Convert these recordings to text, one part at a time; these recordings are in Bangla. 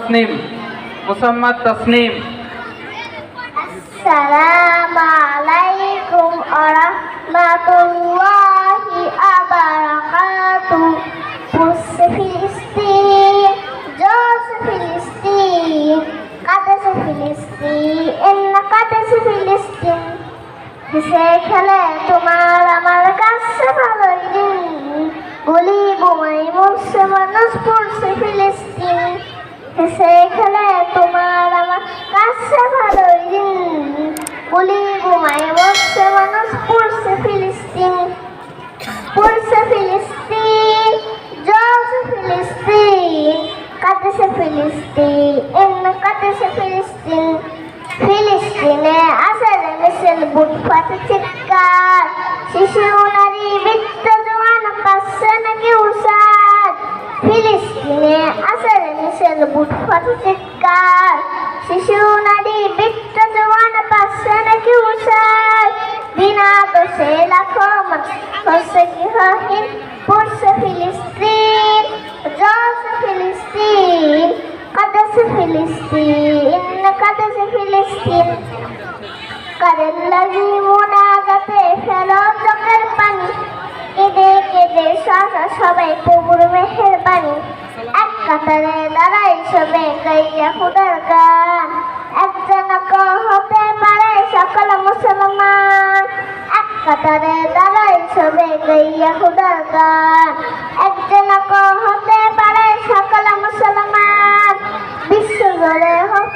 তাসনিম মুসাম্মাদ তাসনিম। আসসালামু আলাইকুম ওয়া রাহমাতুল্লাহি ওয়া বারাকাতুহু। পুরসে ফিলিস্তিন, জোসে ফিলিস্তিন, কাদেসে ফিলিস্তিন, কাদেসে ফিলিস্তিন। হেসে খেলে তোমার আমার কাছে ভালোই দিন, গুলি বোমাই মরছে মানুষ পড়ছে ফিলিস্তিন। হেসে খেলে তোমার আমার কাছে ভালোই দিন, গুলি বোমাই মরছে মানুষ পড়ছে ফিলিস্তিন। পড়ছে ফিলিস্তিন, জ্বলছে ফিলিস্তিন, কাঁদেছে ফিলিস্তিন, কাঁদেছে ফিলিস্তিন। ফিলিস্তিনে আসলে মিছিল বুট ফাটে চিৎকার, শিশু নারী বৃদ্ধ জওয়ান পাচ্ছে নাকি উষাদ। ফিলিস্তিনে আসলে মিছিল বুট ফাটে চিৎকার, শিশু নারী বৃদ্ধ জওয়ান পাচ্ছে নাকি উষাদ। বিনা দোষে লাখো হচ্ছে গৃহহীন, পড়ছে ফিলিস্তিন, জ্বলছে ফিলিস্তিন, কাঁদেছে ফিলিস্তিন, কাঁদেছে ফিলিস্তিন। কাদের লাগি মোনাজাতে ফেলো চোখের পানি, কেঁদে কেঁদে সবাই প্রভুর মেহেরবানি। এক কাতারে দাঁড়াই সবে গাইয়া খুদার গান, একজনক হতে পারে সকল মুসলমান। এক কাতারে দাঁড়াই সবে গাইয়া খুদার গান, একজনক হতে পারে সকল মুসলমান। বিশ্ব জুড়ে হোক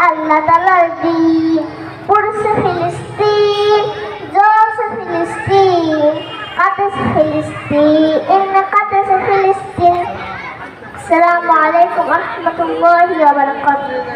আল্লাহ তাআলার দ্বীন, পড়ছে ফিলিস্তিন, জ্বলছে ফিলিস্তিন, কাঁদেছে ফিলিস্তিন, কাঁদেছে ফিলিস্তিন। আসসালামু আলাইকুম ওয়া রাহমাতুল্লাহি ওয়া বারাকাতুহু।